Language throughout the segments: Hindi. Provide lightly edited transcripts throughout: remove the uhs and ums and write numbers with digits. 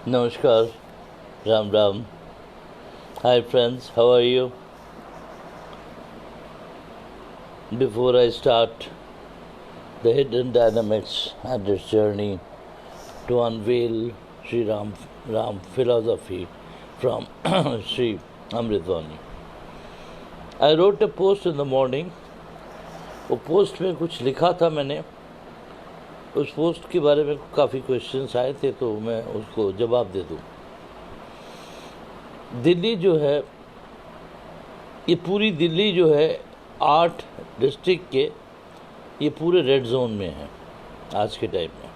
Namaskar, Ram Ram. Hi friends, how are you? Before I start the hidden dynamics and its journey to unveil Sri Ram philosophy from Sri Amritwani, I wrote a post in the morning. वो पोस्ट में कुछ लिखा था मैंने. उस पोस्ट के बारे में काफ़ी क्वेश्चंस आए थे, तो मैं उसको जवाब दे दूं. दिल्ली जो है, ये पूरी दिल्ली जो है 8 डिस्ट्रिक्ट के, ये पूरे रेड जोन में है आज के टाइम में.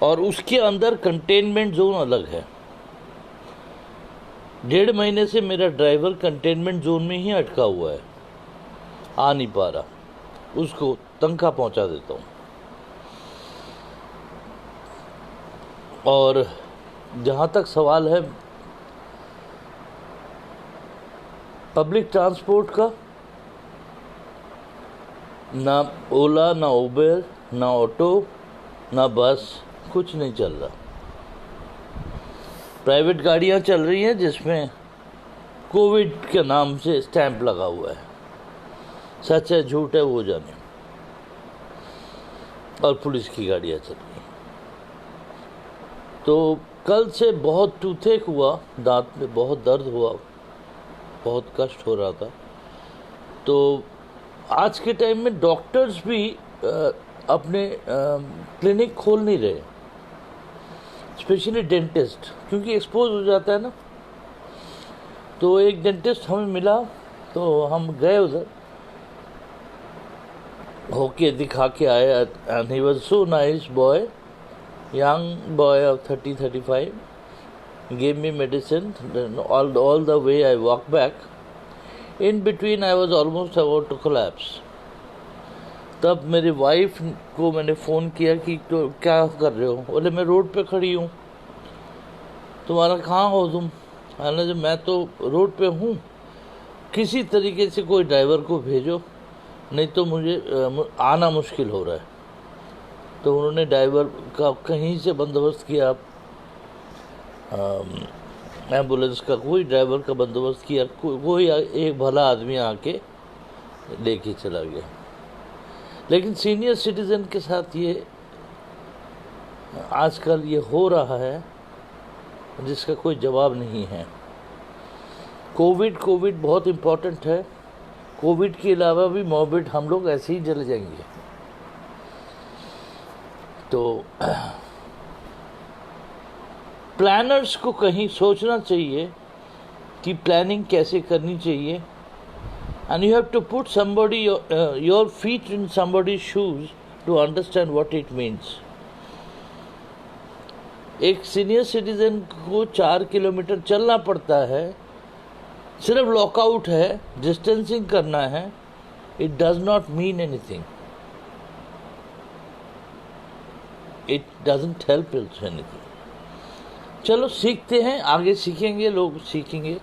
और उसके अंदर कंटेनमेंट जोन अलग है. 1.5 महीने से मेरा ड्राइवर कंटेनमेंट जोन में ही अटका हुआ है, आ नहीं पा रहा. उसको तनख्वाह पहुंचा देता हूँ. और जहाँ तक सवाल है पब्लिक ट्रांसपोर्ट का, ना ओला, ना उबेर, ना ऑटो, ना बस, कुछ नहीं चल रहा. प्राइवेट गाड़ियाँ चल रही हैं जिसमें कोविड के नाम से स्टैंप लगा हुआ है. सच है झूठ है वो जाने. और पुलिस की गाड़ियाँ चल रही हैं. तो कल से बहुत टूथेक हुआ, दांत में बहुत दर्द हुआ, बहुत कष्ट हो रहा था. तो आज के टाइम में डॉक्टर्स भी अपने क्लिनिक खोल नहीं रहे, स्पेशली डेंटिस्ट, क्योंकि एक्सपोज हो जाता है ना. तो एक डेंटिस्ट हमें मिला, तो हम गए उधर, होके दिखा के आए. And he was so nice boy, young boy of 30-35, gave me medicine. All the way I walked back. In between I was almost about to collapse. तब मेरी वाइफ को मैंने फ़ोन किया कि तो क्या कर रहे हो. बोले मैं रोड पे खड़ी हूँ. तुम्हारा कहाँ हो तुम? मैंने जो मैं तो रोड पे हूँ, किसी तरीके से कोई ड्राइवर को भेजो, नहीं तो मुझे आना मुश्किल हो रहा है. तो उन्होंने ड्राइवर का कहीं से बंदोबस्त किया, एम्बुलेंस का कोई ड्राइवर का बंदोबस्त किया. कोई एक भला आदमी आके लेके चला गया. लेकिन सीनियर सिटीज़न के साथ ये आजकल ये हो रहा है जिसका कोई जवाब नहीं है. कोविड बहुत इम्पोर्टेंट है. कोविड के अलावा भी मॉर्बिड हम लोग ऐसे ही जल जाएंगे. तो प्लानर्स को कहीं सोचना चाहिए कि प्लानिंग कैसे करनी चाहिए. And you have to put somebody your feet in somebody shoes to understand what it means. एक सीनियर सिटीजन को 4 किलोमीटर चलना पड़ता है, सिर्फ लॉकआउट है, डिस्टेंसिंग करना है. It does not mean anything. It doesn't help anything. चलो सीखते हैं, आगे सीखेंगे, लोग सीखेंगे.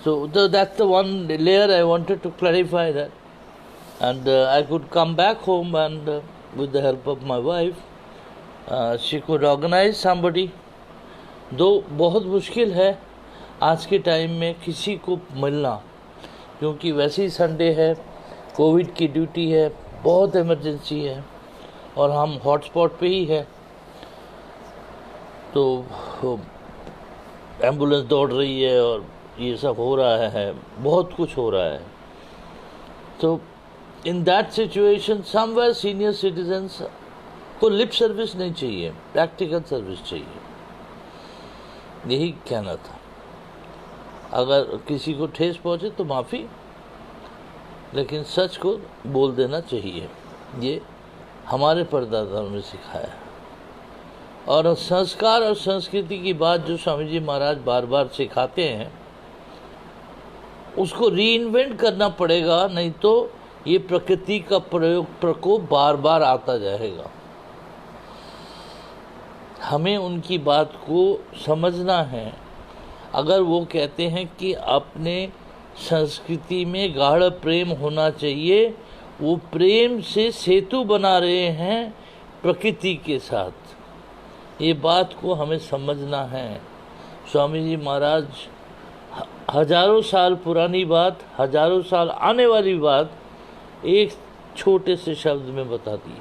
So that's the one layer I wanted to clarify that. And I could come back home and with the help of my wife, she could organize somebody. दो बहुत मुश्किल है आज के टाइम में किसी को मिलना, क्योंकि वैसे ही संडे है, कोविड की ड्यूटी है, बहुत इमरजेंसी है और हम हॉटस्पॉट पे ही है. तो एम्बुलेंस दौड़ रही है और ये सब हो रहा है, बहुत कुछ हो रहा है. तो in that situation somewhere senior citizens को लिप सर्विस नहीं चाहिए, प्रैक्टिकल सर्विस चाहिए. यही कहना था. अगर किसी को ठेस पहुंचे तो माफ़ी, लेकिन सच को बोल देना चाहिए. ये हमारे परदादाओं ने सिखाया. और संस्कार और संस्कृति की बात जो स्वामी जी महाराज बार बार सिखाते हैं, उसको रीइन्वेंट करना पड़ेगा, नहीं तो ये प्रकृति का प्रकोप बार बार आता जाएगा. हमें उनकी बात को समझना है. अगर वो कहते हैं कि अपने संस्कृति में गाढ़ प्रेम होना चाहिए, वो प्रेम से सेतु बना रहे हैं प्रकृति के साथ. ये बात को हमें समझना है। स्वामी जी महाराज हजारों साल पुरानी बात, हजारों साल आने वाली बात एक छोटे से शब्द में बता दी।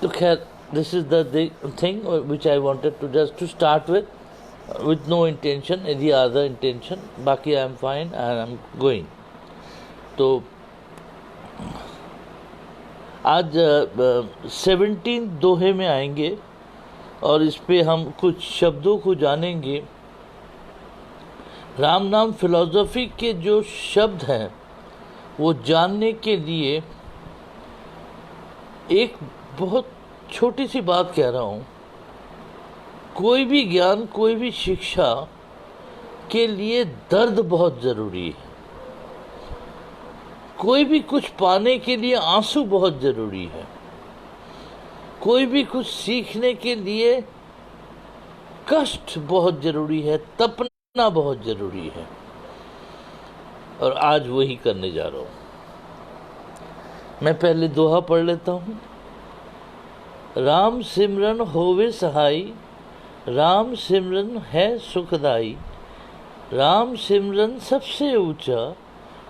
तो खैर, this is the thing which I wanted to just to start with no intention, any other intention. बाकी I am fine and I am going. तो आज 17 दोहे में आएंगे और इस पे हम कुछ शब्दों को जानेंगे। राम नाम फिलॉसफी के जो शब्द हैं वो जानने के लिए एक बहुत छोटी सी बात कह रहा हूँ। कोई भी ज्ञान, कोई भी शिक्षा के लिए दर्द बहुत ज़रूरी है। कोई भी कुछ पाने के लिए आंसू बहुत ज़रूरी है। कोई भी कुछ सीखने के लिए कष्ट बहुत ज़रूरी है, तपना बहुत ज़रूरी है। और आज वही करने जा रहा हूँ। मैं पहले दोहा पढ़ लेता हूँ। राम सिमरन होवे सहाई, राम सिमरन है सुखदाई, राम सिमरन सबसे ऊंचा,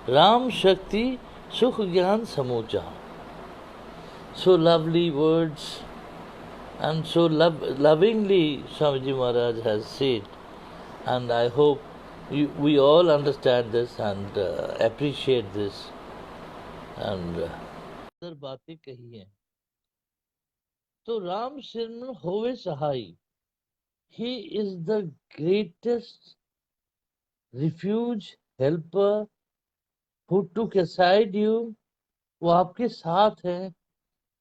राम शक्ति सुख ज्ञान समूचा। So lovely words and so lovingly Swamiji Maharaj has said, and I hope we all understand this and appreciate this and बातें कही हैं। तो राम सिमरन होवे सहाई, He is the greatest refuge, helper, who took aside you. वो आपके साथ है।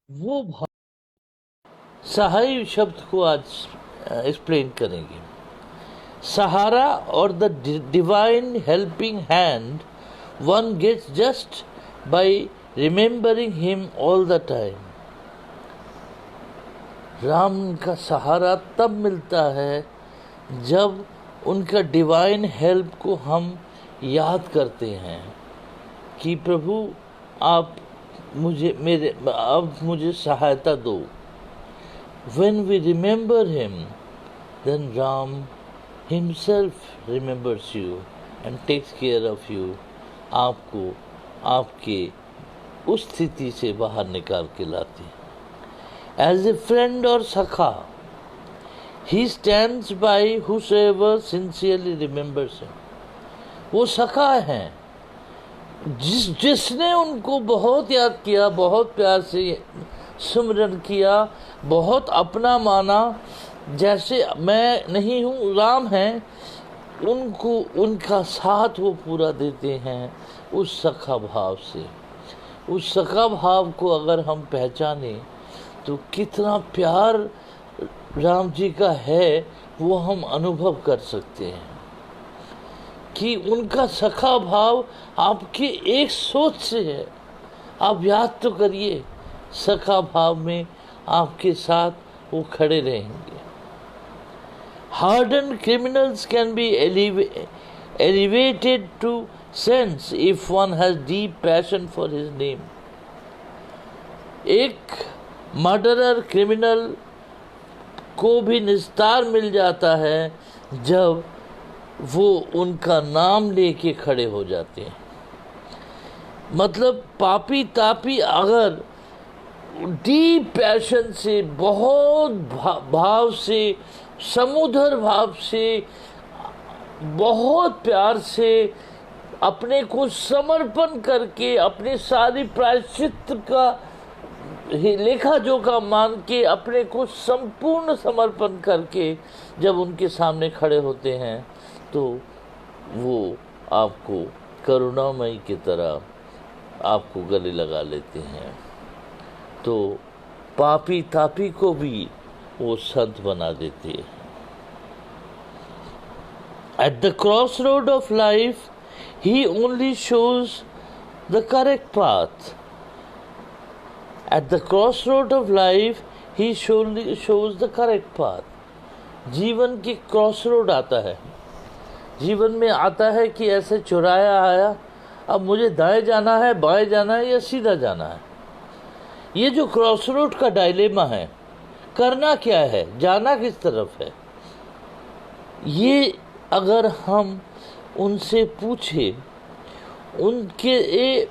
वो सहाय शब्द को आज एक्सप्लेन करेंगे। सहारा और the divine helping hand one gets just by remembering him all the time. Ram का सहारा तब मिलता है जब उनका डिवाइन हेल्प को हम याद करते हैं कि प्रभु आप मुझे सहायता दो। When we remember him, then Ram himself remembers you and takes care of you. आपको आपके उस स्थिति से बाहर निकाल के लाते हैं। As a friend or sakha, he stands by whosoever sincerely remembers him. वो सखा हैं, जिसने उनको बहुत याद किया, बहुत प्यार से सुमरन किया, बहुत अपना माना। जैसे मैं नहीं हूँ, राम हैं, उनको उनका साथ वो पूरा देते हैं उस सखा भाव से। उस सखा भाव को अगर हम पहचाने तो कितना प्यार राम जी का है वो हम अनुभव कर सकते हैं कि उनका सखा भाव आपकी एक सोच से है। आप याद तो करिए, सखा भाव में आपके साथ वो खड़े रहेंगे। Hardened criminals can be elevated to saints if one has deep passion for his name. एक मर्डरर क्रिमिनल को भी निस्तार मिल जाता है जब वो उनका नाम लेके खड़े हो जाते हैं। मतलब पापी तापी अगर डीप पैशन से, बहुत भाव से, समुद्र भाव से, बहुत प्यार से अपने को समर्पण करके, अपने सारी प्रायश्चित का लेखा जोखा मान के, अपने को संपूर्ण समर्पण करके जब उनके सामने खड़े होते हैं तो वो आपको करुणामयी की तरह आपको गले लगा लेते हैं। तो पापी तापी को भी वो संत बना देते हैं। At the crossroad of life, he only shows the correct path. At the crossroad of life, he shows the correct path. जीवन की क्रॉसरोड आता है, जीवन में आता है कि ऐसे चुराया आया, अब मुझे दाएं जाना है, बाएं जाना है या सीधा जाना है। ये जो क्रॉसरोड का डायलेमा है, करना क्या है, जाना किस तरफ है। ये अगर हम उनसे पूछे, उनके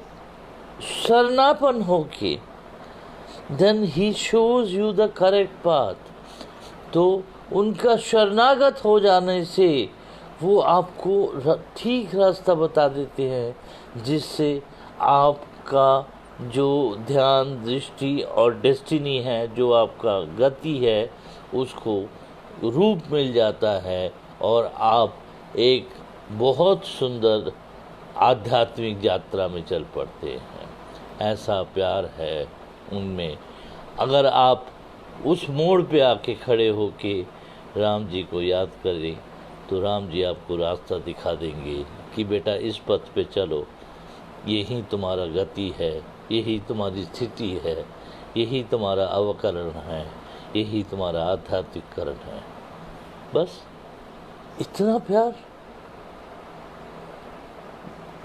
शरणापन होके, then he shows you the correct path, तो उनका शरणागत हो जाने से वो आपको ठीक रास्ता बता देते हैं, जिससे आपका जो ध्यान, दृष्टि और डेस्टिनी है, जो आपका गति है, उसको रूप मिल जाता है और आप एक बहुत सुंदर आध्यात्मिक यात्रा में चल पड़ते हैं। ऐसा प्यार है उनमें। अगर आप उस मोड़ पे आके खड़े होके राम जी को याद करें, तो राम जी आपको रास्ता दिखा देंगे कि बेटा इस पथ पे चलो, यही तुम्हारा गति है, यही तुम्हारी स्थिति है, यही तुम्हारा अवकरण है, यही तुम्हारा आध्यात्मिककरण है। बस इतना प्यार,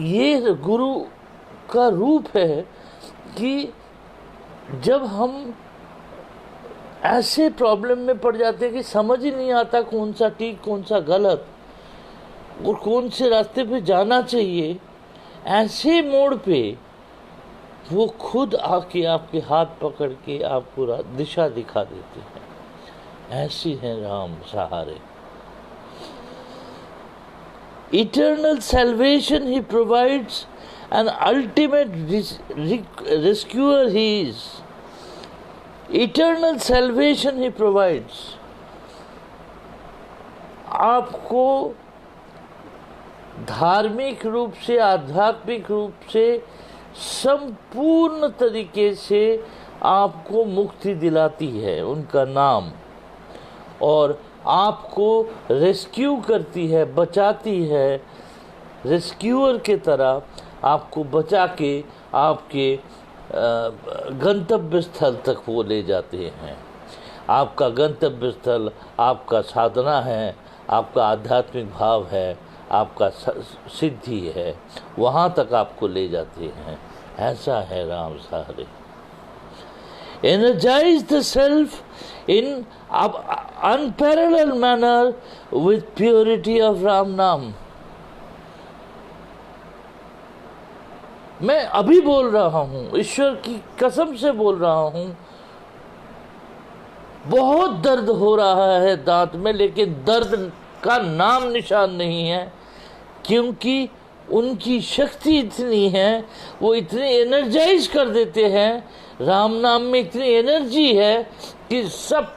ये गुरु का रूप है कि जब हम ऐसे प्रॉब्लम में पड़ जाते हैं कि समझ ही नहीं आता कौन सा ठीक, कौन सा गलत और कौन से रास्ते पे जाना चाहिए, ऐसे मोड़ पे वो खुद आके आपके हाथ पकड़ के आपको दिशा दिखा देते हैं। ऐसी हैं राम सहारे। Eternal salvation he provides, an ultimate rescuer he is. Eternal salvation he provides. आपको धार्मिक रूप से, आध्यात्मिक रूप से, संपूर्ण तरीके से आपको मुक्ति दिलाती है उनका नाम, और आपको रेस्क्यू करती है, बचाती है। रेस्क्यूअर के तरह आपको बचा के आपके गंतव्य स्थल तक वो ले जाते हैं। आपका गंतव्य स्थल आपका साधना है, आपका आध्यात्मिक भाव है, आपका सिद्धि है, वहाँ तक आपको ले जाते हैं। ऐसा है राम सहारे। Energize the self in unparalleled manner with purity of Ram Naam. मैं अभी बोल रहा हूँ, ईश्वर की कसम से बोल रहा हूँ, बहुत दर्द हो रहा है दांत में, लेकिन दर्द का नाम निशान नहीं है, क्योंकि उनकी शक्ति इतनी है, वो इतने एनर्जाइज कर देते हैं। राम नाम में इतनी एनर्जी है कि सब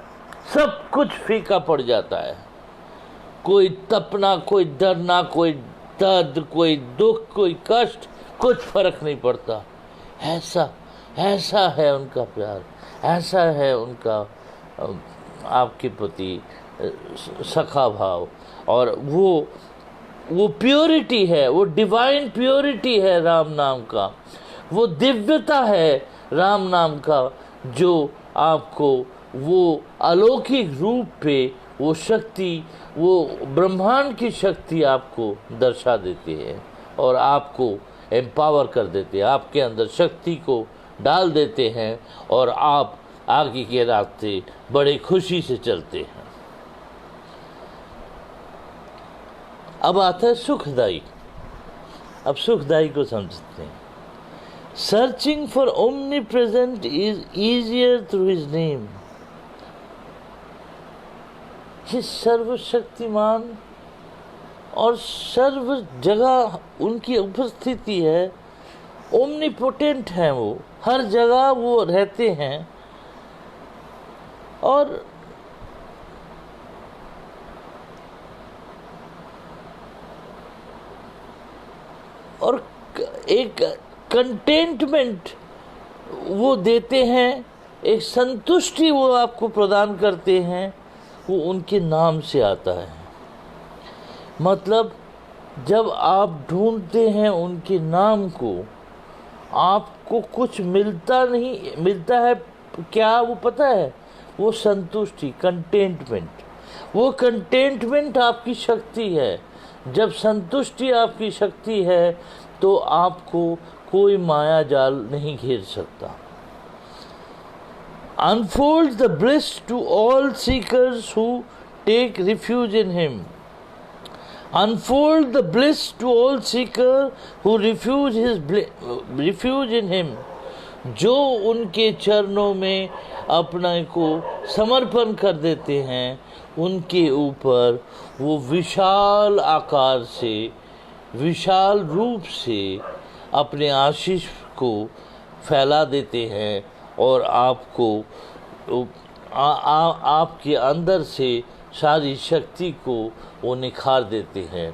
कुछ फीका पड़ जाता है। कोई तपना, कोई डरना, कोई दर्द, कोई दुख, कोई कष्ट, कुछ फर्क नहीं पड़ता। ऐसा है उनका प्यार, ऐसा है उनका आपके प्रति सखा भाव, और वो प्योरिटी है, वो डिवाइन प्योरिटी है राम नाम का, वो दिव्यता है राम नाम का, जो आपको वो अलौकिक रूप पे वो शक्ति, वो ब्रह्मांड की शक्ति आपको दर्शा देती है और आपको एम्पावर कर देते हैं, आपके अंदर शक्ति को डाल देते हैं और आप आगे के रास्ते बड़े खुशी से चलते हैं। अब आता है सुखदाई। अब सुखदाई को समझते हैं। Searching for omni present is easier through his name. ये सर्वशक्तिमान और सर्व जगह उनकी उपस्थिति है, ओमनीपोटेंट हैं, वो हर जगह वो रहते हैं। और एक कंटेंटमेंट वो देते हैं, एक संतुष्टि वो आपको प्रदान करते हैं, वो उनके नाम से आता है। मतलब जब आप ढूंढते हैं उनके नाम को, आपको कुछ मिलता है क्या, वो पता है, वो संतुष्टि, कंटेंटमेंट। वो कंटेंटमेंट आपकी शक्ति है। जब संतुष्टि आपकी शक्ति है तो आपको कोई माया जाल नहीं घेर सकता। unfolds the bliss to all seekers who take refuge in him. Unfold the bliss to all seekers who refuge in him. जो उनके चरणों में अपने को समर्पण कर देते हैं, उनके ऊपर वो विशाल आकार से, विशाल रूप से अपने आशीष को फैला देते हैं और आपको आपके अंदर से सारी शक्ति को वो निखार देते हैं।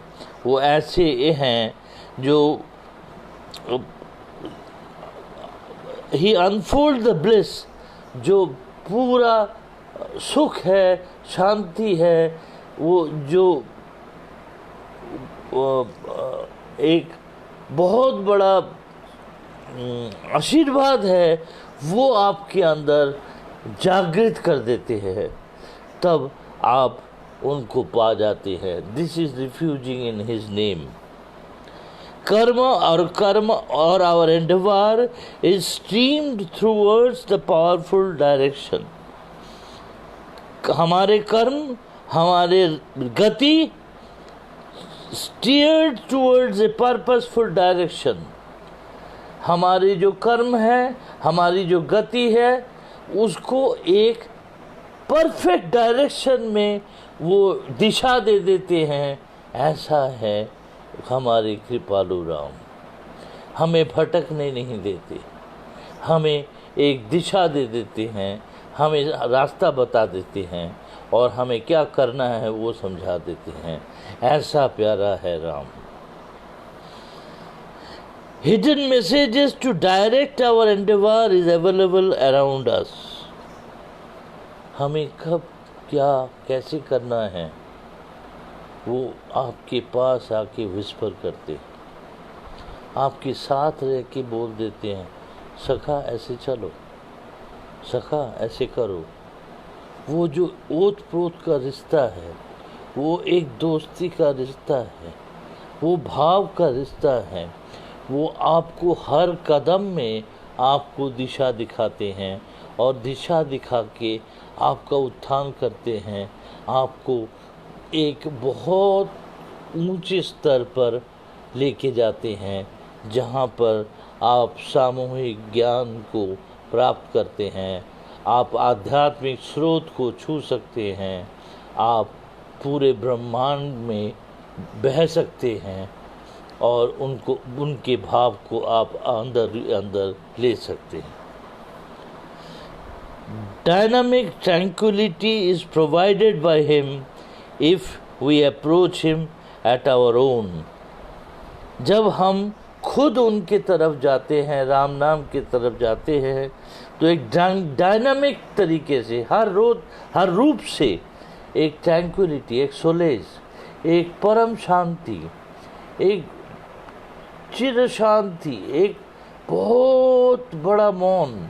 वो ऐसे हैं जो ही अनफोल्ड द ब्लिस, जो पूरा सुख है, शांति है, वो जो एक बहुत बड़ा आशीर्वाद है, वो आपके अंदर जागृत कर देते हैं, तब आप उनको पा जाते हैं। This is refusing in his name. कर्म और our endeavour is streamed towards the powerful direction. हमारे कर्म, हमारे गति steered towards a purposeful direction. हमारी जो कर्म है, हमारी जो गति है, उसको एक परफेक्ट डायरेक्शन में वो दिशा दे देते हैं। ऐसा है हमारे कृपालु राम, हमें भटकने नहीं देते, हमें एक दिशा दे देते हैं, हमें रास्ता बता देते हैं और हमें क्या करना है वो समझा देते हैं। ऐसा प्यारा है Ram. Hidden messages to direct our endeavor is available around us. हमें कब क्या कैसे करना है वो आपके पास आके विस्पर करते, आपके साथ रह के बोल देते हैं, सखा ऐसे चलो, सखा ऐसे करो। वो जो ओत प्रोत का रिश्ता है, वो एक दोस्ती का रिश्ता है, वो भाव का रिश्ता है। वो आपको हर कदम में आपको दिशा दिखाते हैं और दिशा दिखा के आपका उत्थान करते हैं, आपको एक बहुत ऊंचे स्तर पर लेके जाते हैं, जहाँ पर आप सामूहिक ज्ञान को प्राप्त करते हैं, आप आध्यात्मिक स्रोत को छू सकते हैं, आप पूरे ब्रह्मांड में बह सकते हैं और उनके भाव को आप अंदर ले सकते हैं। Dynamic tranquillity is provided by him if we approach him at our own. जब हम खुद उनके तरफ जाते हैं, राम नाम की तरफ जाते हैं, तो एक डायनामिक तरीके से हर रूप से एक ट्रैंक्विलिटी, एक सोलेज, एक परम शांति, एक चिर शांति, एक बहुत बड़ा मौन,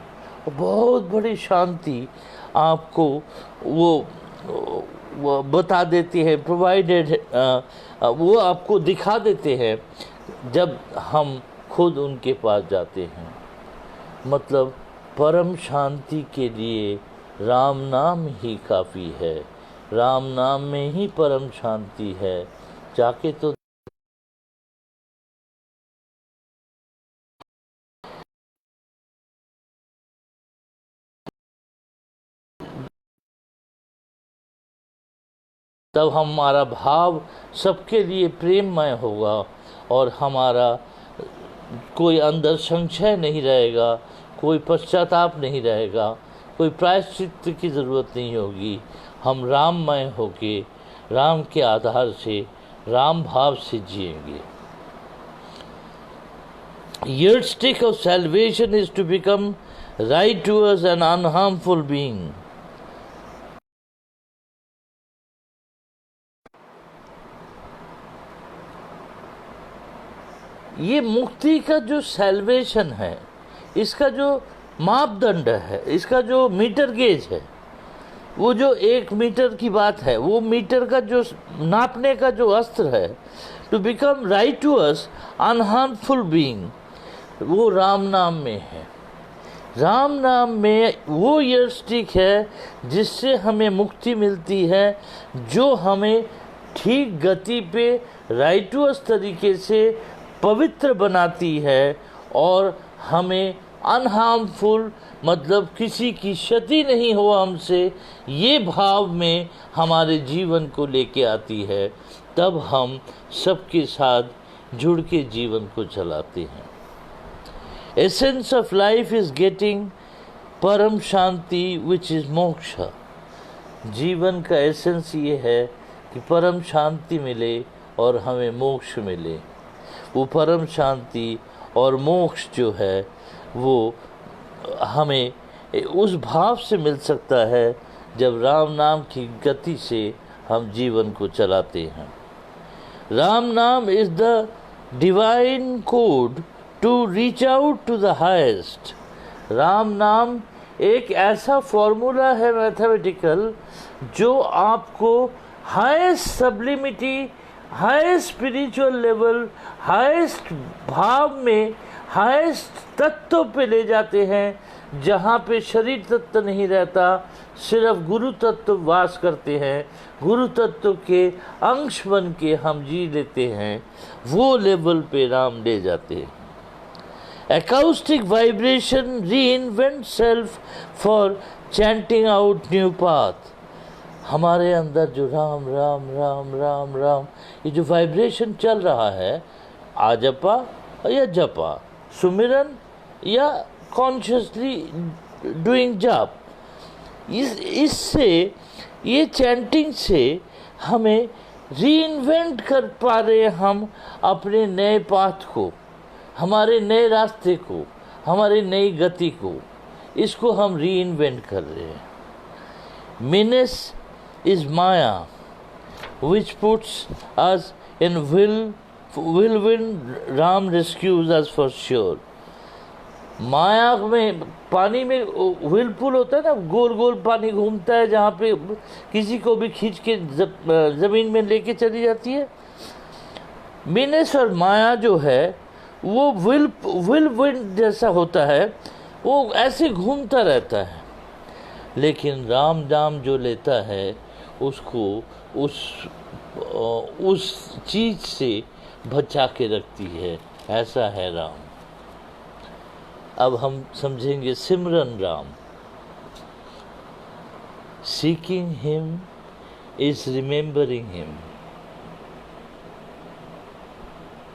बहुत बड़ी शांति आपको वो बता देती है, प्रोवाइडेड, वो आपको दिखा देते हैं जब हम खुद उनके पास जाते हैं। मतलब परम शांति के लिए राम नाम ही काफ़ी है, राम नाम में ही परम शांति है। जाके तो तब हमारा भाव सबके लिए प्रेममय होगा और हमारा कोई अंदर संशय नहीं रहेगा, कोई पश्चाताप नहीं रहेगा, कोई प्रायश्चित की ज़रूरत नहीं होगी। हम राममय होके राम के आधार से, राम भाव से जिएंगे। Yardstick of salvation is to become right towards an unharmful being. ये मुक्ति का जो सैल्वेशन है, इसका जो मापदंड है, इसका जो मीटर गेज है, वो जो 1 मीटर की बात है, वो मीटर का जो नापने का जो अस्त्र है, to become right to us unharmful being, वो राम नाम में है। राम नाम में वो यष्टिक है जिससे हमें मुक्ति मिलती है, जो हमें ठीक गति पे राइटुअस तरीके से पवित्र बनाती है और हमें अनहार्मफुल, मतलब किसी की क्षति नहीं हो हमसे, ये भाव में हमारे जीवन को लेके आती है। तब हम सबके साथ जुड़ के जीवन को चलाते हैं। Essence of life is getting परम शांति विच इज मोक्ष। जीवन का एसेंस ये है कि परम शांति मिले और हमें मोक्ष मिले। वो परम शांति और मोक्ष जो है वो हमें उस भाव से मिल सकता है जब राम नाम की गति से हम जीवन को चलाते हैं। राम नाम is the divine code to reach out to the highest. Ram नाम एक ऐसा फॉर्मूला है मैथमेटिकल जो आपको highest sublimity, highest spiritual level, highest भाव में, हाईएस्ट तत्व पे ले जाते हैं, जहाँ पे शरीर तत्व नहीं रहता, सिर्फ गुरु तत्व वास करते हैं। गुरु तत्व के अंश बन के हम जी लेते हैं, वो लेवल पे राम ले जाते हैं। Acoustic vibration reinvent self for chanting out new path। हमारे अंदर जो राम राम राम राम राम ये जो वाइब्रेशन चल रहा है, आजपा या जपा, सुमिरन या कॉन्शियसली डूइंग जाप, इससे, ये चैंटिंग से हमें रीइन्वेंट कर पा रहे हैं हम अपने नए पाथ को, हमारे नए रास्ते को, हमारी नई गति को, इसको हम रीइन्वेंट कर रहे हैं। Menace is Maya which puts us in whirlwind Ram rescues us for sure। माया में, पानी में व्हिर्लपूल होता है ना, गोल गोल पानी घूमता है, जहाँ पे किसी को भी खींच के ज़मीन में लेके चली जाती है। मीनेस और माया जो है वो व्हिर्लविंड जैसा होता है, वो ऐसे घूमता रहता है। लेकिन राम नाम जो लेता है उसको उस चीज़ से बचा के रखती है। ऐसा है राम। अब हम समझेंगे सिमरन Ram. Seeking him is remembering him.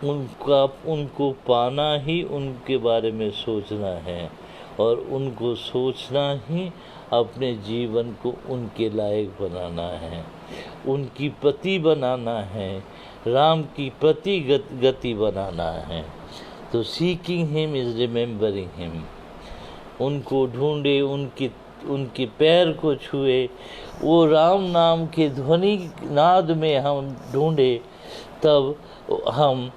उनको पाना ही उनके बारे में सोचना है, और उनको सोचना ही अपने जीवन को उनके लायक बनाना है, उनकी प्रति बनाना है, राम की प्रति गति बनाना है। तो seeking him is remembering him. उनको ढूंढे, उनके पैर को छुए, वो राम नाम के ध्वनि नाद में हम ढूंढे, तब हम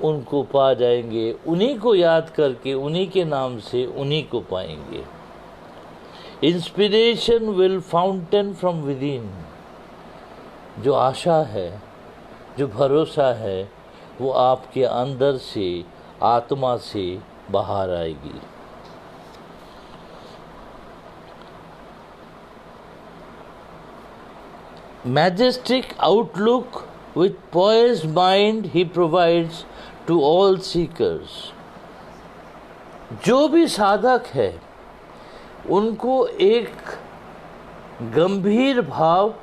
उनको पा जाएंगे। उन्हीं को याद करके, उन्हीं के नाम से उन्हीं को पाएंगे। Inspiration will fountain from with in. जो आशा है, जो भरोसा है, वो आपके अंदर से, आत्मा से बाहर आएगी। Majestic outlook with poised mind he provides to all seekers। जो भी साधक है उनको एक गंभीर भाव,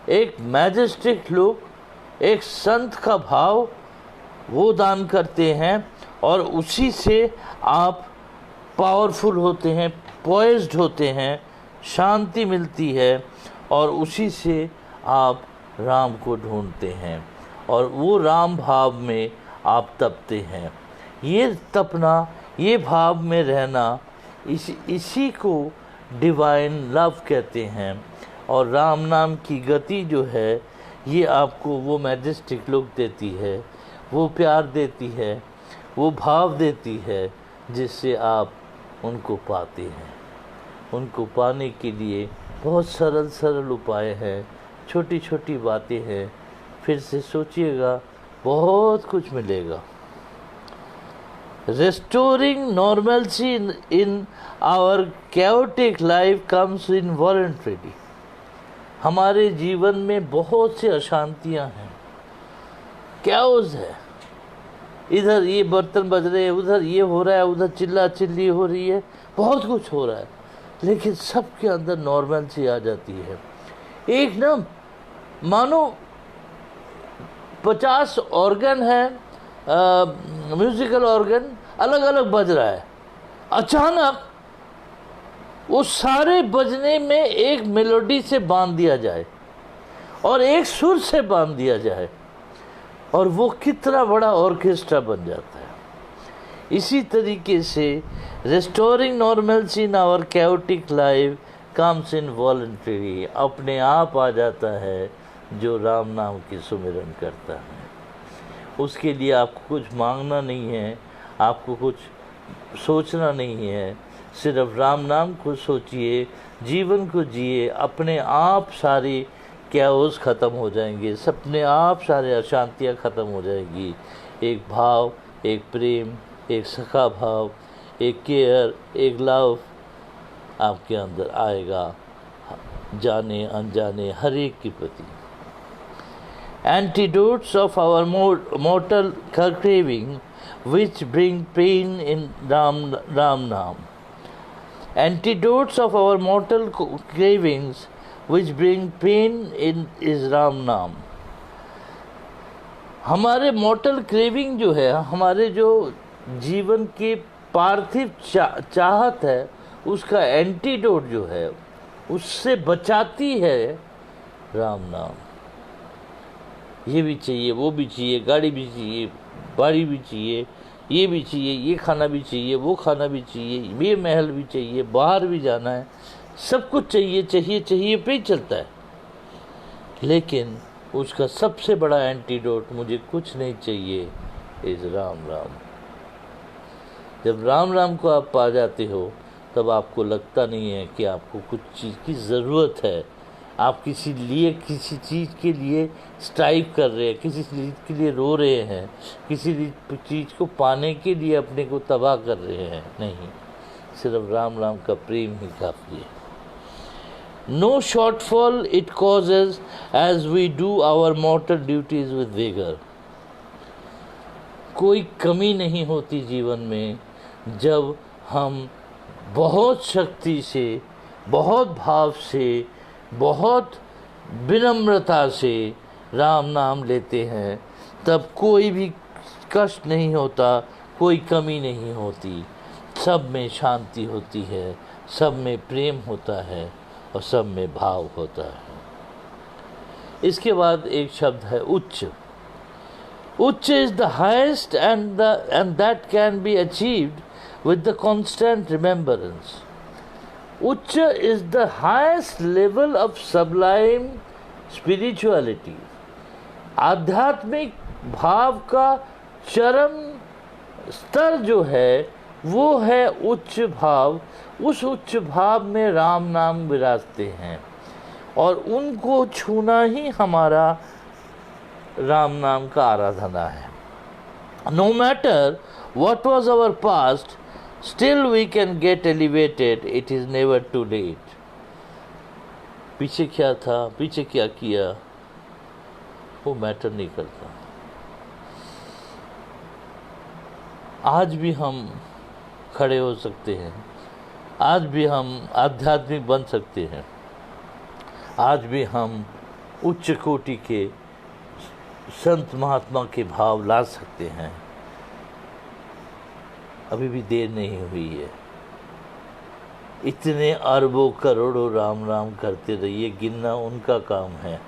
एक मैजेस्टिक लुक, एक संत का भाव वो दान करते हैं, और उसी से आप पावरफुल होते हैं, पॉइज्ड होते हैं, शांति मिलती है, और उसी से आप राम को ढूंढते हैं, और वो राम भाव में आप तपते हैं। ये तपना, ये भाव में रहना, इसी को डिवाइन लव कहते हैं। और राम नाम की गति जो है, ये आपको वो मैजेस्टिक लुक देती है, वो प्यार देती है, वो भाव देती है, जिससे आप उनको पाते हैं। उनको पाने के लिए बहुत सरल सरल उपाय हैं, छोटी छोटी बातें हैं। फिर से सोचिएगा, बहुत कुछ मिलेगा। Restoring normalcy in our chaotic life comes involuntarily. हमारे जीवन में बहुत सी अशांतियां हैं, कैओस है, इधर ये बर्तन बज रहे हैं, उधर ये हो रहा है, उधर चिल्ला चिल्ली हो रही है, बहुत कुछ हो रहा है, लेकिन सबके अंदर नॉर्मलसी आ जाती है। एक ना मानो 50 ऑर्गन है, म्यूजिकल ऑर्गन अलग अलग बज रहा है, अचानक वो सारे बजने में एक मेलोडी से बांध दिया जाए और एक सुर से बांध दिया जाए, और वो कितना बड़ा ऑर्केस्ट्रा बन जाता है। इसी तरीके से restoring normalcy in our chaotic life comes in voluntary, अपने आप आ जाता है जो राम नाम की सुमिरन करता है। उसके लिए आपको कुछ मांगना नहीं है, आपको कुछ सोचना नहीं है, सिर्फ राम नाम को सोचिए, जीवन को जिए, अपने आप सारी कैओस ख़त्म हो जाएंगे, अपने आप सारे अशांतियाँ ख़त्म हो जाएंगी। एक भाव, एक प्रेम, एक सखा भाव, एक केयर, एक लव आपके अंदर आएगा, जाने अनजाने हर एक के प्रति। Antidotes of our mortal craving which bring pain in Ram Naam. Antidotes of our mortal cravings which bring pain in is Ram Naam. हमारे mortal craving जो है, हमारे जो जीवन के पार्थिव चाहत है, उसका एंटीडोट जो है, उससे बचाती है राम नाम। ये भी चाहिए, वो भी चाहिए, गाड़ी भी चाहिए, बाड़ी भी चाहिए, ये भी चाहिए, ये खाना भी चाहिए, वो खाना भी चाहिए, ये महल भी चाहिए, बाहर भी जाना है, सब कुछ चाहिए चाहिए चाहिए पे ही चलता है। लेकिन उसका सबसे बड़ा एंटीडोट, मुझे कुछ नहीं चाहिए, इस राम राम। जब राम राम को आप पा जाते हो, तब आपको लगता नहीं है कि आपको कुछ चीज़ की ज़रूरत है। आप किसी चीज़ के लिए स्ट्राइव कर रहे हैं, किसी चीज़ के लिए रो रहे हैं, किसी चीज़ को पाने के लिए अपने को तबाह कर रहे हैं, नहीं, सिर्फ राम राम का प्रेम ही काफ़ी है। No shortfall it causes as we do our mortal duties with vigour. कोई कमी नहीं होती जीवन में जब हम बहुत शक्ति से, बहुत भाव से, बहुत विनम्रता से राम नाम लेते हैं, तब कोई भी कष्ट नहीं होता, कोई कमी नहीं होती, सब में शांति होती है, सब में प्रेम होता है और सब में भाव होता है। इसके बाद एक शब्द है उच्च। उच्च is the highest and that can be achieved with the constant remembrance. Ucha is the highest level of sublime spirituality. आध्यात्मिक भाव का चरम स्तर जो है वो है उच्च भाव। उस उच्च भाव में राम नाम विराजते हैं और उनको छूना ही हमारा राम नाम का आराधना है। No matter what was our past, still we can get elevated. It is never too late. पीछे क्या था, पीछे क्या किया, वो मैटर नहीं करता। आज भी हम खड़े हो सकते हैं, आज भी हम आध्यात्मिक बन सकते हैं, आज भी हम उच्च कोटि के संत महात्मा के भाव ला सकते हैं। अभी भी देर नहीं हुई है। इतने अरबों करोड़ों राम राम करते रहिए, गिनना उनका काम है।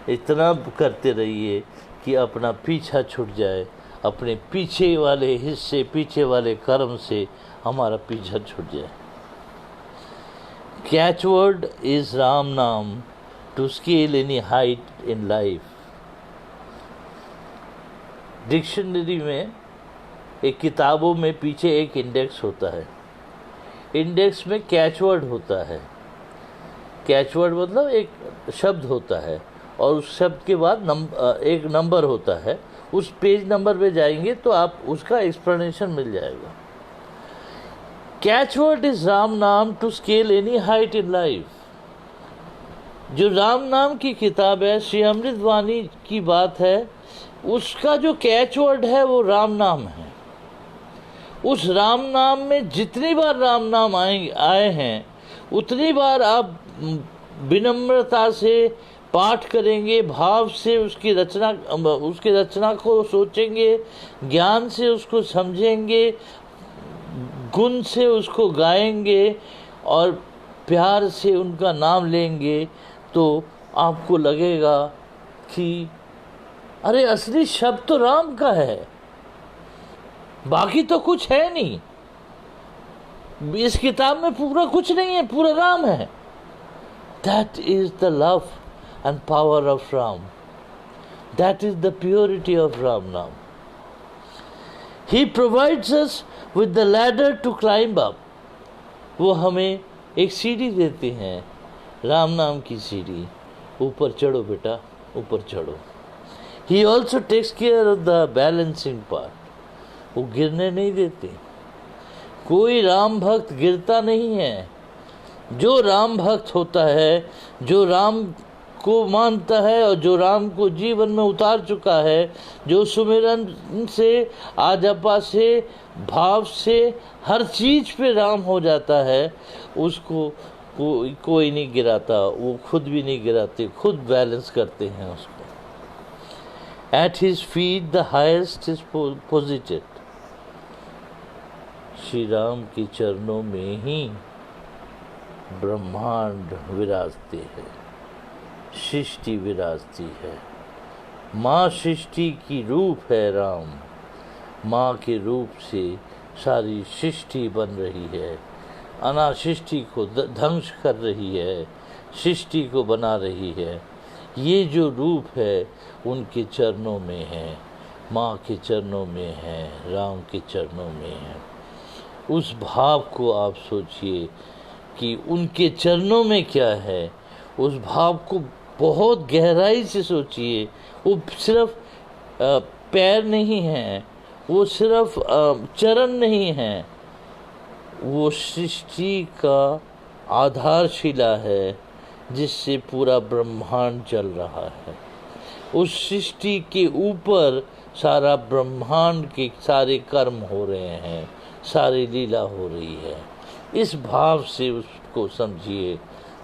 इतना करते रहिए कि अपना पीछा छूट जाए, अपने पीछे वाले हिस्से, पीछे वाले कर्म से हमारा पीछा छूट जाए। Catchword is Ram naam to scale any height in life. Dictionary में, एक किताबों में पीछे एक इंडेक्स होता है, इंडेक्स में कैचवर्ड होता है। कैचवर्ड मतलब एक शब्द होता है और उस शब्द के बाद एक नंबर होता है, उस पेज नंबर पे जाएंगे तो आप उसका एक्सप्लेनेशन मिल जाएगा। Catchword is Ram naam to scale any height in life. जो राम नाम की किताब है, श्री अमृत वाणी की बात है, उसका जो कैचवर्ड है वो राम नाम है। उस राम नाम में जितनी बार राम नाम आए हैं उतनी बार आप विनम्रता से पाठ करेंगे, भाव से उसकी रचना को सोचेंगे, ज्ञान से उसको समझेंगे, गुण से उसको गाएंगे और प्यार से उनका नाम लेंगे, तो आपको लगेगा कि अरे असली शब्द तो राम का है, बाकी तो कुछ है नहीं, इस किताब में पूरा कुछ नहीं है, पूरा राम है। That is the love and power of Ram. That is the purity of Ram Naam. He provides us with the ladder to climb up. वो हमें एक सीढ़ी देते हैं, राम नाम की सीढ़ी। ऊपर चढ़ो बेटा, ऊपर चढ़ो। He also takes care of the balancing part. वो गिरने नहीं देते। कोई राम भक्त गिरता नहीं है। जो राम भक्त होता है, जो राम को मानता है और जो राम को जीवन में उतार चुका है, जो सुमिरन से, आजपा से, भाव से, हर चीज पे राम हो जाता है, उसको कोई नहीं गिराता, वो खुद भी नहीं गिराते, खुद बैलेंस करते हैं उसको। At his feet the highest is पोजिटेड। Shri Ram के चरणों में ही ब्रह्मांड विराजते हैं, सृष्टि विराजती है। माँ सृष्टि की रूप है राम, माँ के रूप से सारी सृष्टि बन रही है, अनासृष्टि को ध्वंस कर रही है, सृष्टि को बना रही है। ये जो रूप है उनके चरणों में है, माँ के चरणों में है, राम के चरणों में है। उस भाव को आप सोचिए कि उनके चरणों में क्या है, उस भाव को बहुत गहराई से सोचिए। वो सिर्फ पैर नहीं हैं, वो सिर्फ चरण नहीं हैं, वो सृष्टि का आधारशिला है जिससे पूरा ब्रह्मांड चल रहा है। उस सृष्टि के ऊपर सारा ब्रह्मांड के सारे कर्म हो रहे हैं, सारी लीला हो रही है। इस भाव से उसको समझिए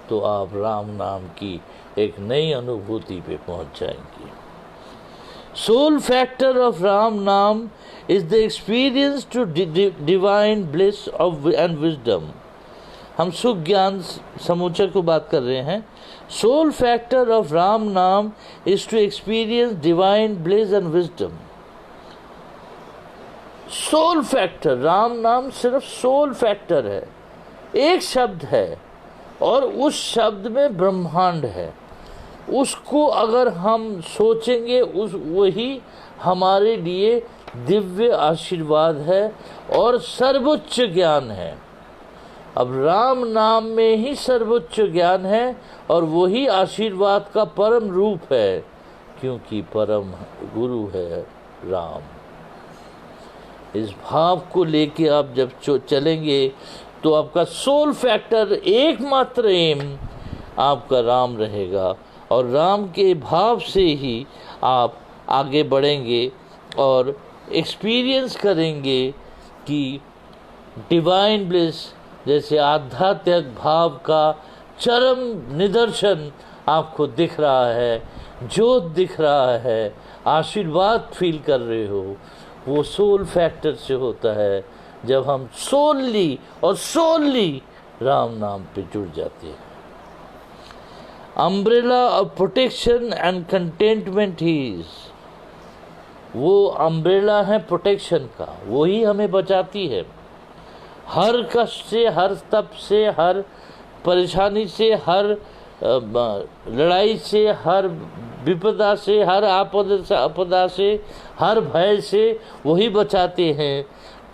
तो आप राम नाम की एक नई अनुभूति पे पहुंच जाएंगे। सोल फैक्टर ऑफ राम नाम is the experience to divine bliss of and wisdom. हम सुख ज्ञान समूचक को बात कर रहे हैं। सोल फैक्टर ऑफ राम नाम is to experience divine bliss and wisdom. Soul factor, Ram नाम सिर्फ सोल फैक्टर है, एक शब्द है और उस शब्द में ब्रह्मांड है। उसको अगर हम सोचेंगे वही हमारे लिए दिव्य आशीर्वाद है और सर्वोच्च ज्ञान है। अब राम नाम में ही सर्वोच्च ज्ञान है और वही आशीर्वाद का परम रूप है, क्योंकि परम गुरु है राम। इस भाव को लेके आप जब चलेंगे तो आपका सोल फैक्टर, एकमात्र एम आपका राम रहेगा और राम के भाव से ही आप आगे बढ़ेंगे और एक्सपीरियंस करेंगे कि डिवाइन ब्लिस जैसे आध्यात्मिक भाव का चरम निदर्शन आपको दिख रहा है, जोत दिख रहा है, आशीर्वाद फील कर रहे हो। वो सोल फैक्टर से होता है जब हम सोलली राम नाम पे जुड़ जाते हैं। Umbrella of protection and contentment he is. वो अम्ब्रेला है प्रोटेक्शन का, वही हमें बचाती है हर कष्ट से, हर तप से, हर परेशानी से, हर लड़ाई से, हर विपदा से, हर आपदा से, हर भय से वही बचाते हैं,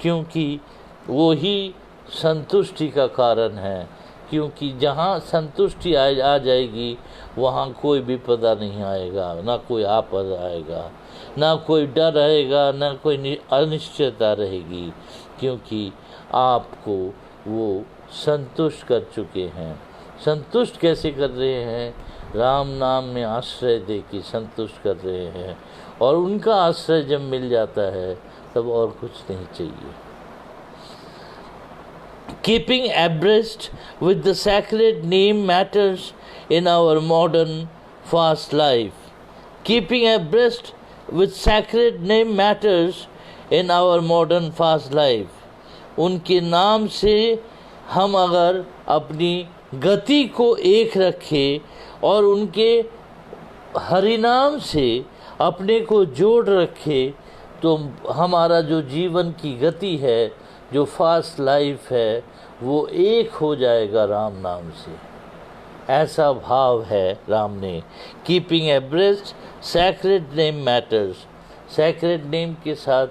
क्योंकि वही संतुष्टि का कारण है। क्योंकि जहाँ संतुष्टि आ जाएगी वहाँ कोई विपदा नहीं आएगा, ना कोई आपद आएगा, ना कोई डर रहेगा, ना कोई अनिश्चितता रहेगी, क्योंकि आपको वो संतुष्ट कर चुके हैं। संतुष्ट कैसे कर रहे हैं? राम नाम में आश्रय दे के संतुष्ट कर रहे हैं, और उनका आश्रय जब मिल जाता है तब और कुछ नहीं चाहिए। Keeping abreast with the sacred name matters in our modern fast life. Keeping abreast with sacred name matters in our modern fast life. उनके नाम से हम अगर अपनी गति को एक रखें और उनके हरिनाम से अपने को जोड़ रखें, तो हमारा जो जीवन की गति है, जो फास्ट लाइफ है, वो एक हो जाएगा राम नाम से। ऐसा भाव है राम ने। Keeping abreast sacred name matters. Sacred name के साथ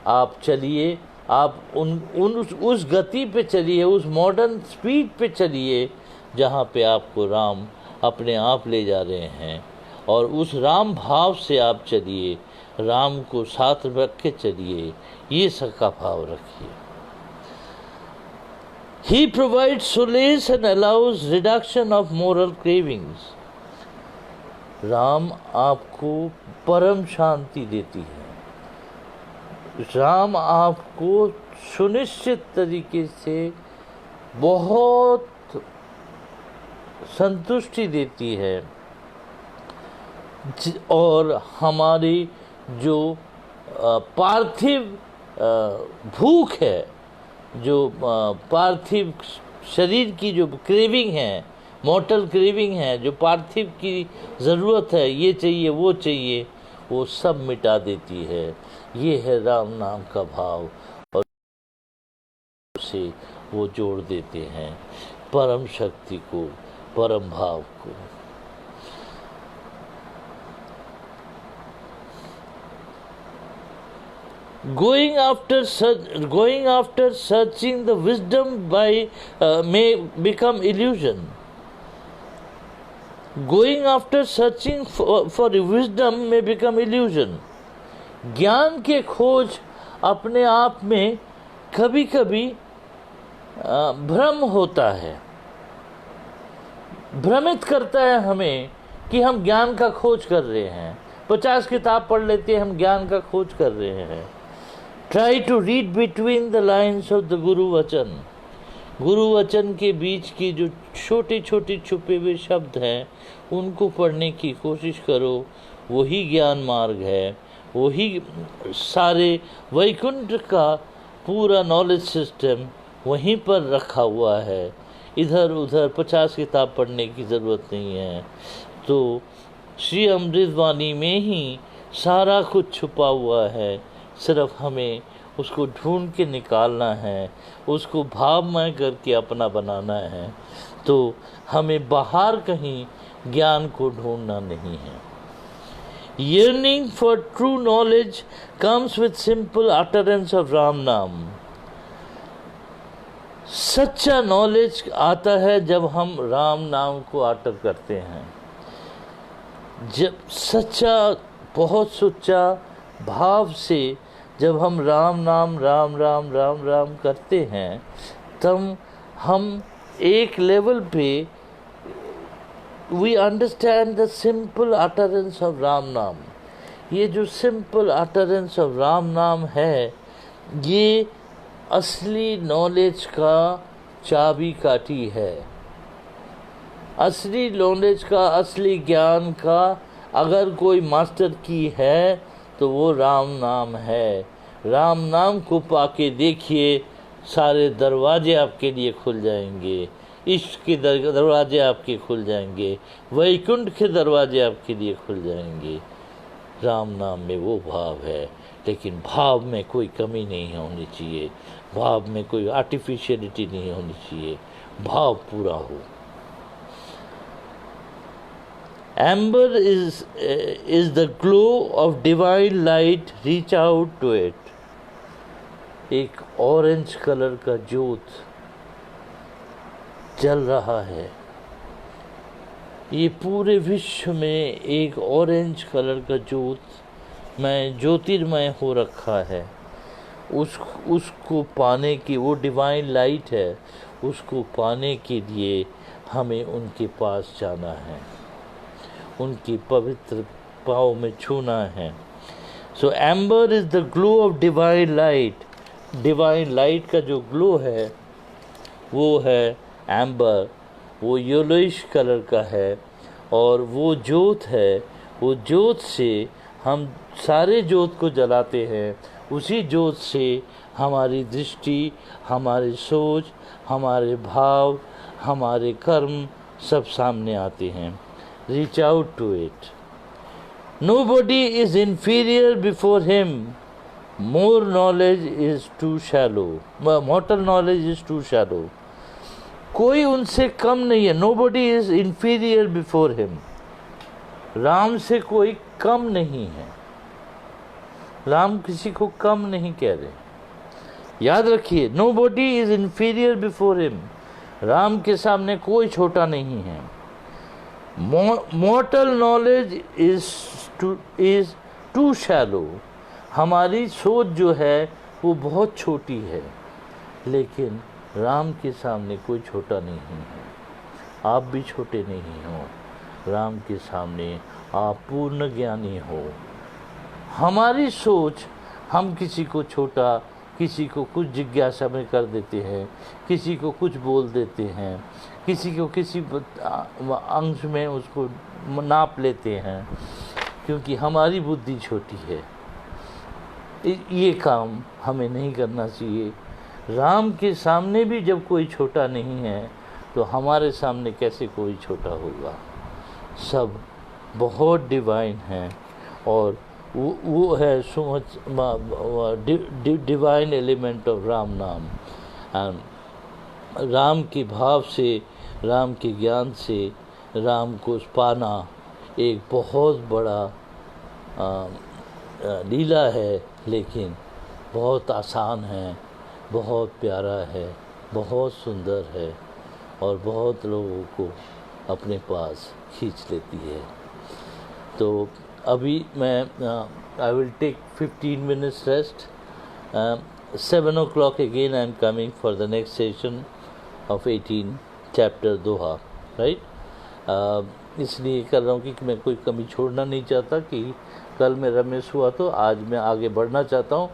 आप चलिए, आप उस गति पे चलिए, उस मॉडर्न स्पीड पे चलिए जहाँ पे आपको राम अपने आप ले जा रहे हैं, और उस राम भाव से आप चलिए, राम को साथ रख के चलिए, ये सबका भाव रखिए। He provides solace and allows reduction of moral cravings. Ram आपको परम शांति देती है। राम आपको सुनिश्चित तरीके से बहुत संतुष्टि देती है, और हमारी जो पार्थिव भूख है, जो पार्थिव शरीर की जो क्रेविंग है, मॉर्टल क्रेविंग है, जो पार्थिव की ज़रूरत है, ये चाहिए वो चाहिए, वो सब मिटा देती है। ये है राम नाम का भाव, और उसे वो जोड़ देते हैं परम शक्ति को, परम भाव को। Going after searching the wisdom may become illusion. Going after searching for wisdom may become illusion. ज्ञान के खोज अपने आप में कभी कभी भ्रम होता है, भ्रमित करता है हमें कि हम ज्ञान का खोज कर रहे हैं। 50 किताब पढ़ लेते हैं, हम ज्ञान का खोज कर रहे हैं। Try to read between the lines of the गुरु वचन। गुरु वचन के बीच की जो छोटे छोटे छुपे हुए शब्द हैं, उनको पढ़ने की कोशिश करो। वही ज्ञान मार्ग है, वही सारे वैकुंठ का पूरा नॉलेज सिस्टम वहीं पर रखा हुआ है। इधर उधर 50 किताब पढ़ने की ज़रूरत नहीं है। तो श्री अमृतवाणी में ही सारा कुछ छुपा हुआ है, सिर्फ हमें उसको ढूंढ के निकालना है, उसको भावमय करके अपना बनाना है। तो हमें बाहर कहीं ज्ञान को ढूंढना नहीं है। Yearning for true knowledge comes with simple utterance of Ram नाम। सच्चा नॉलेज आता है जब हम राम नाम को आटर करते हैं। जब सच्चा, बहुत सच्चा भाव से जब हम राम नाम राम राम राम राम करते हैं, तब हम एक लेवल पे we understand the simple utterance of Ram naam. ये जो सिंपल अटरेंस ऑफ राम नाम है, ये असली नॉलेज का चाबी काठी है। असली नॉलेज का, असली ज्ञान का अगर कोई मास्टर की है तो वो राम नाम है। राम नाम को पाके देखिए, सारे दरवाजे आपके लिए खुल जाएंगे। इश्क के दरवाजे आपके खुल जाएंगे, वैकुंठ के दरवाजे आपके लिए खुल जाएंगे। राम नाम में वो भाव है, लेकिन भाव में कोई कमी नहीं होनी चाहिए, भाव में कोई आर्टिफिशियलिटी नहीं होनी चाहिए, भाव पूरा हो। Amber is the glow of divine light. Reach out to it. एक ऑरेंज कलर का ज्योत जल रहा है। ये पूरे विश्व में एक ऑरेंज कलर का ज्योतिर्मय हो रखा है। उसको पाने की, वो डिवाइन लाइट है, उसको पाने के लिए हमें उनके पास जाना है, उनकी पवित्र पाँव में छूना है। So ember is the glow of divine light. Divine light का जो ग्लो है वो है एम्बर, वो येलोइश कलर का है। और वो ज्योत है, वो ज्योत से हम सारे ज्योत को जलाते हैं। उसी ज्योत से हमारी दृष्टि, हमारी सोच, हमारे भाव, हमारे कर्म सब सामने आते हैं। Reach out to it. Nobody is inferior before him. More knowledge is too shallow. Mortal knowledge is too shallow. कोई उनसे कम नहीं है। Nobody is inferior before him. Ram से कोई कम नहीं है। राम किसी को कम नहीं कह रहे। याद रखिए, Nobody is inferior before him. Ram के सामने कोई छोटा नहीं है। Mortal knowledge is too shallow. हमारी सोच जो है वो बहुत छोटी है, लेकिन राम के सामने कोई छोटा नहीं है। आप भी छोटे नहीं हो। राम के सामने आप पूर्ण ज्ञानी हो। हमारी सोच, हम किसी को छोटा, किसी को कुछ जिज्ञासा में कर देते हैं, किसी को कुछ बोल देते हैं, किसी को किसी अंश में उसको नाप लेते हैं, क्योंकि हमारी बुद्धि छोटी है। ये काम हमें नहीं करना चाहिए। राम के सामने भी जब कोई छोटा नहीं है, तो हमारे सामने कैसे कोई छोटा होगा। सब बहुत डिवाइन हैं, और वो है so much divine element of Ram नाम। राम के भाव से, राम के ज्ञान से राम को पाना एक बहुत बड़ा लीला है, लेकिन बहुत आसान है, बहुत प्यारा है, बहुत सुंदर है, और बहुत लोगों को अपने पास खींच लेती है। तो अभी मैं I will take 15 minutes rest. 7 o'clock again I am coming for the next session of 18 chapter Doha, right. इसलिए कर रहा हूँ कि मैं कोई कमी छोड़ना नहीं चाहता कि कल मेरा मिस हुआ, तो आज मैं आगे बढ़ना चाहता हूँ।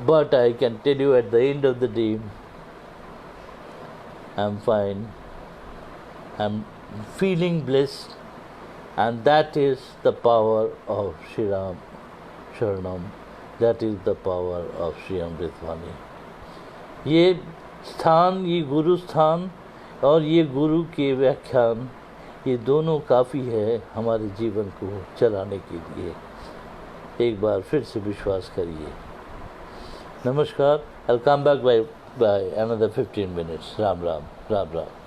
But I can tell you at the end of the day I am fine, I am feeling blessed, and that is the power of Shri Ram Sharanam, that is the power of Shri Amritwani। ये स्थान, ये गुरु स्थान और ये गुरु के व्याख्यान, ये दोनों काफ़ी है हमारे जीवन को चलाने के लिए। एक बार फिर से विश्वास करिए। नमस्कार। I'll come back by another 15 minutes। Ram Ram, Ram Ram.